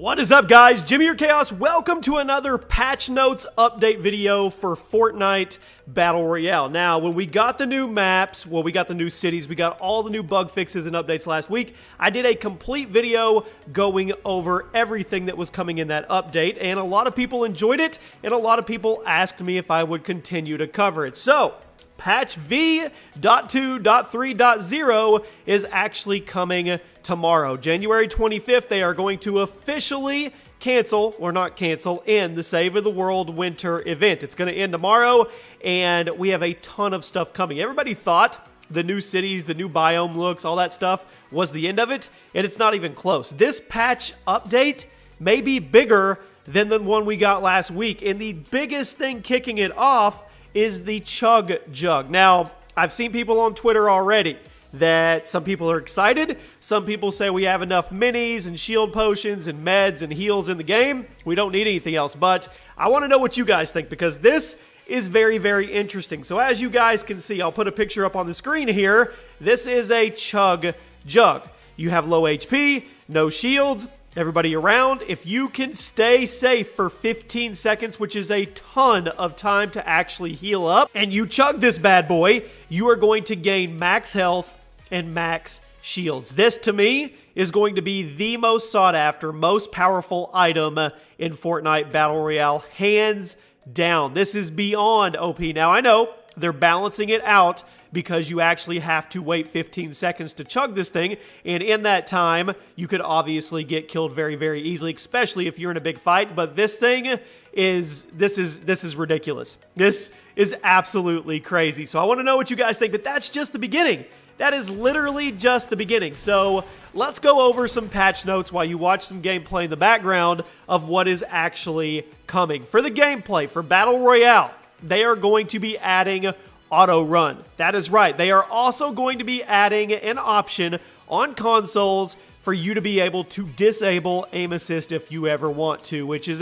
What is up, guys? Jimmy or Chaos. Welcome to another patch notes update video for Fortnite Battle Royale. Now, when we got the new maps, well, we got the new cities, we got all the new bug fixes and updates last week, I did a complete video going over everything that was coming in that update, and a lot of people enjoyed it, and a lot of people asked me if I would continue to cover it. So, patch V.2.3.0 is actually coming tomorrow. January 25th, they are going to officially cancel, or not cancel, end the Save of the World winter event. It's going to end tomorrow, and we have a ton of stuff coming. Everybody thought the new cities, the new biome looks, all that stuff was the end of it, and it's not even close. This patch update may be bigger than the one we got last week, and the biggest thing kicking it off is the CHUG JUG. Now, I've seen people on Twitter already that some people are excited. Some people say we have enough minis and shield potions and meds and heals in the game. We don't need anything else. But I want to know what you guys think, because this is very, very interesting. So as you guys can see, I'll put a picture up on the screen here. This is a CHUG JUG. You have low HP, no shields, everybody around. If you can stay safe for 15 seconds, which is a ton of time to actually heal up, and you chug this bad boy, you are going to gain max health and max shields. This, to me, is going to be the most sought after, most powerful item in Fortnite Battle Royale, hands down. This is beyond OP. Now, I know they're balancing it out because you actually have to wait 15 seconds to chug this thing, and in that time, you could obviously get killed very, very easily, especially if you're in a big fight. But this thing is ridiculous. This is absolutely crazy. So I want to know what you guys think, but that's just the beginning. That is literally just the beginning. So let's go over some patch notes while you watch some gameplay in the background of what is actually coming. For the gameplay, for Battle Royale, they are going to be adding auto run. That is right. They are also going to be adding an option on consoles for you to be able to disable aim assist if you ever want to, which is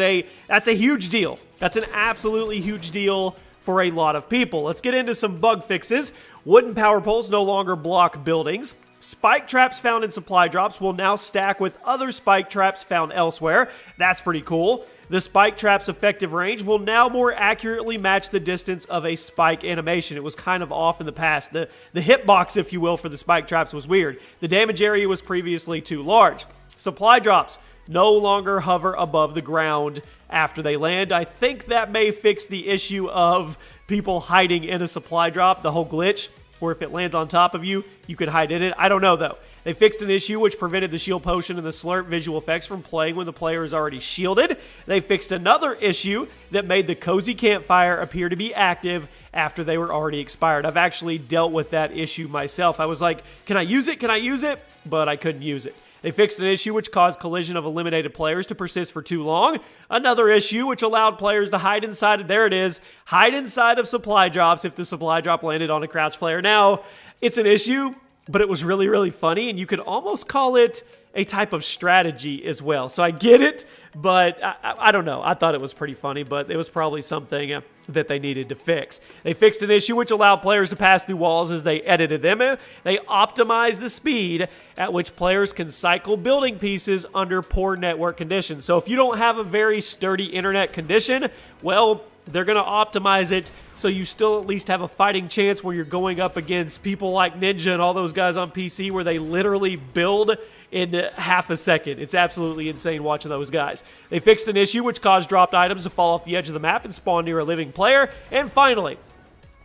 that's a huge deal. That's an absolutely huge deal for a lot of people. Let's get into some bug fixes. Wooden power poles no longer block buildings. Spike traps found in supply drops will now stack with other spike traps found elsewhere. That's pretty cool. The spike trap's effective range will now more accurately match the distance of a spike animation. It was kind of off in the past. The hitbox, if you will, for the spike traps was weird. The damage area was previously too large. Supply drops no longer hover above the ground after they land. I think that may fix the issue of people hiding in a supply drop, the whole glitch, where if it lands on top of you, you can hide in it. I don't know, though. They fixed an issue which prevented the shield potion and the slurp visual effects from playing when the player is already shielded. They fixed another issue that made the cozy campfire appear to be active after they were already expired. I've actually dealt with that issue myself. I was like, can I use it? Can I use it? But I couldn't use it. They fixed an issue which caused collision of eliminated players to persist for too long. Another issue which allowed players to hide inside of, there it is, hide inside of supply drops if the supply drop landed on a crouch player. Now, it's an issue, but it was really, really funny, and you could almost call it a type of strategy as well. So I get it, but I don't know. I thought it was pretty funny, but it was probably something that they needed to fix. They fixed an issue which allowed players to pass through walls as they edited them. They optimized the speed at which players can cycle building pieces under poor network conditions. So if you don't have a very sturdy internet condition, well, they're going to optimize it so you still at least have a fighting chance where you're going up against people like Ninja and all those guys on PC where they literally build in half a second. It's absolutely insane watching those guys. They fixed an issue which caused dropped items to fall off the edge of the map and spawn near a living player. And finally,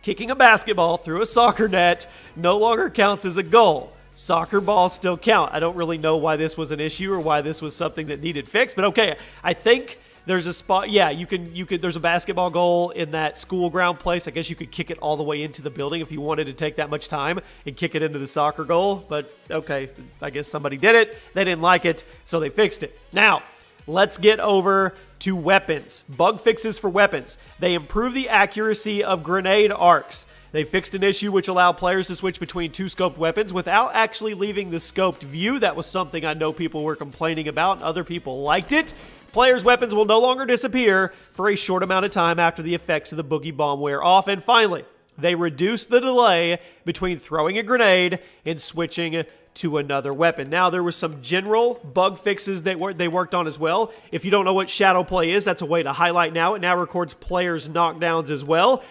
kicking a basketball through a soccer net no longer counts as a goal. Soccer balls still count. I don't really know why this was an issue or why this was something that needed fixed, but okay, I think there's a spot, yeah, you could, there's a basketball goal in that school ground place. I guess you could kick it all the way into the building if you wanted to take that much time and kick it into the soccer goal. But okay, I guess somebody did it. They didn't like it, so they fixed it. Now, let's get over to weapons. Bug fixes for weapons. They improve the accuracy of grenade arcs. They fixed an issue which allowed players to switch between two scoped weapons without actually leaving the scoped view. That was something I know people were complaining about, and other people liked it. Players' weapons will no longer disappear for a short amount of time after the effects of the boogie bomb wear off. And finally, they reduced the delay between throwing a grenade and switching to another weapon. Now, there were some general bug fixes that they worked on as well. If you don't know what shadow play is, that's a way to highlight now. It now records players' knockdowns as well.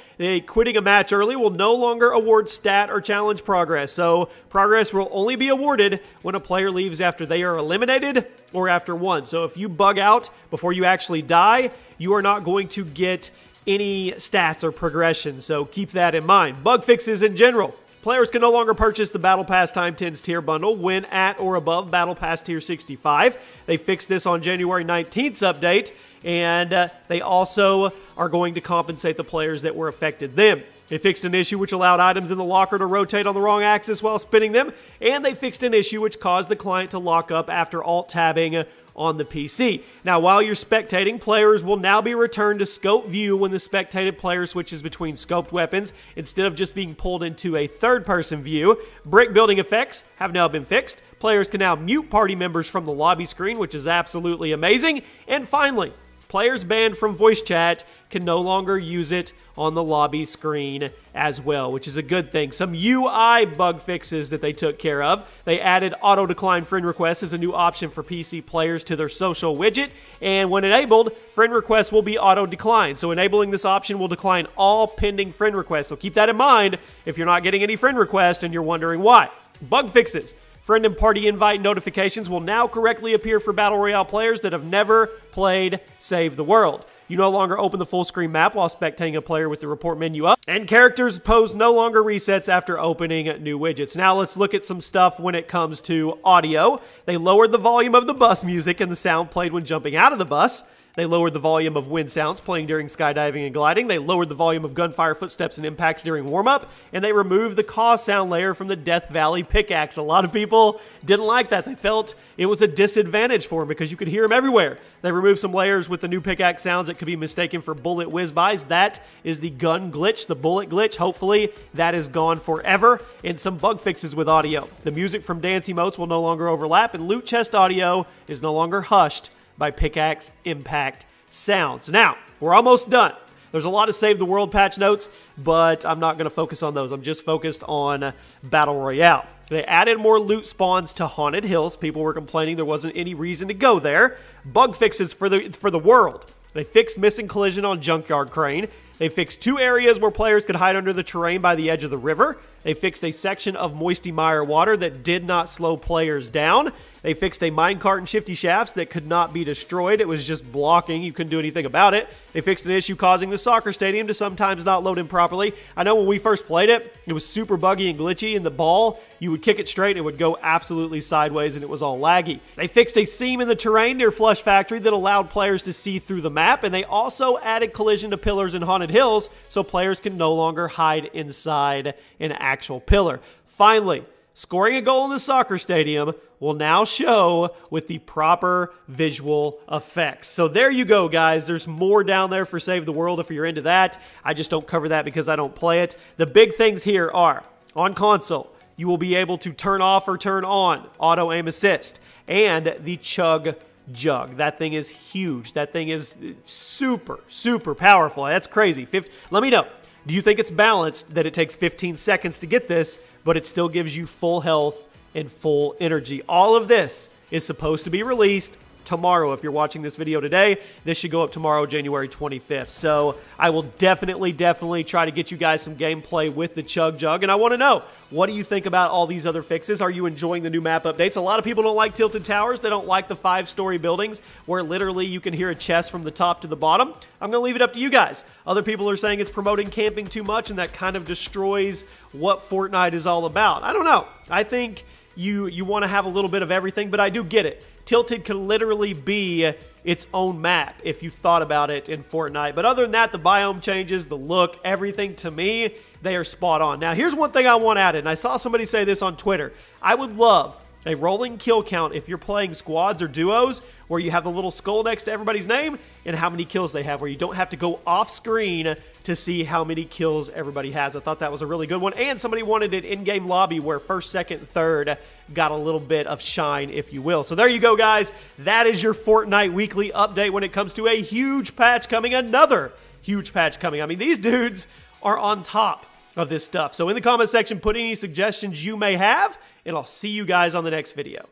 Quitting a match early will no longer award stat or challenge progress. So progress will only be awarded when a player leaves after they are eliminated or after one. So if you bug out before you actually die, you are not going to get any stats or progression. So keep that in mind. Bug fixes in general. Players can no longer purchase the Battle Pass Time 10s tier bundle when at or above Battle Pass tier 65. They fixed this on January 19th's update, and they also are going to compensate the players that were affected them. They fixed an issue which allowed items in the locker to rotate on the wrong axis while spinning them, and they fixed an issue which caused the client to lock up after alt-tabbing on the PC. Now, while you're spectating, players will now be returned to scope view when the spectated player switches between scoped weapons instead of just being pulled into a third-person view. Brick building effects have now been fixed. Players can now mute party members from the lobby screen, which is absolutely amazing. And finally, players banned from voice chat can no longer use it on the lobby screen as well, which is a good thing. Some UI bug fixes that they took care of. They added auto-decline friend requests as a new option for PC players to their social widget, and when enabled, friend requests will be auto-declined. So enabling this option will decline all pending friend requests. So keep that in mind if you're not getting any friend requests and you're wondering why. Bug fixes. Friend and party invite notifications will now correctly appear for Battle Royale players that have never played Save the World. You no longer open the full screen map while spectating a player with the report menu up, and characters pose no longer resets after opening new widgets. Now let's look at some stuff when it comes to audio. They lowered the volume of the bus music and the sound played when jumping out of the bus. They lowered the volume of wind sounds playing during skydiving and gliding. They lowered the volume of gunfire, footsteps, and impacts during warm-up. And they removed the cause sound layer from the Death Valley pickaxe. A lot of people didn't like that. They felt it was a disadvantage for them because you could hear them everywhere. They removed some layers with the new pickaxe sounds that could be mistaken for bullet whiz-bys. That is the gun glitch, the bullet glitch. Hopefully that is gone forever. And some bug fixes with audio. The music from dance emotes will no longer overlap, and loot chest audio is no longer hushed by pickaxe impact sounds. Now, we're almost done. There's a lot of Save the World patch notes, but I'm not going to focus on those. I'm just focused on Battle Royale. They added more loot spawns to Haunted Hills. People were complaining there wasn't any reason to go there. Bug fixes for the world. They fixed missing collision on Junkyard Crane. They fixed 2 areas where players could hide under the terrain by the edge of the river. They fixed a section of Moisty Mire water that did not slow players down. They fixed a minecart and shifty shafts that could not be destroyed. It was just blocking. You couldn't do anything about it. They fixed an issue causing the soccer stadium to sometimes not load in properly. I know when we first played it, it was super buggy and glitchy, and the ball, you would kick it straight, and it would go absolutely sideways, and it was all laggy. They fixed a seam in the terrain near Flush Factory that allowed players to see through the map, and they also added collision to pillars in Haunted Hills so players can no longer hide inside an actual pillar. Finally, scoring a goal in the soccer stadium will now show with the proper visual effects. So there you go, guys. There's more down there for Save the World if you're into that. I just don't cover that because I don't play it. The big things here are, on console, you will be able to turn off or turn on auto aim assist and the CHUG JUG. That thing is huge. That thing is super, super powerful. That's crazy. Let me know. Do you think it's balanced that it takes 15 seconds to get this, but it still gives you full health and full energy? All of this is supposed to be released tomorrow. If you're watching this video today, this should go up tomorrow, January 25th. So I will definitely try to get you guys some gameplay with the CHUG JUG. And I want to know, what do you think about all these other fixes? Are you enjoying the new map updates? A lot of people don't like tilted towers. They don't like the 5-story buildings where literally you can hear a chest from the top to the bottom. I'm going to leave it up to you guys. Other people are saying it's promoting camping too much and that kind of destroys what Fortnite is all about. I don't know. I think you want to have a little bit of everything, but I do get it. Tilted can literally be its own map if you thought about it in Fortnite. But other than that, the biome changes, the look, everything, to me, they are spot on. Now, here's one thing I want added, and I saw somebody say this on Twitter. I would love a rolling kill count if you're playing squads or duos where you have the little skull next to everybody's name and how many kills they have, where you don't have to go off screen to see how many kills everybody has. I thought that was a really good one. And somebody wanted an in-game lobby where first, second, third got a little bit of shine, if you will. So there you go, guys. That is your Fortnite weekly update when it comes to a huge patch coming, another huge patch coming. I mean, these dudes are on top of this stuff. So in the comment section, put any suggestions you may have, and I'll see you guys on the next video.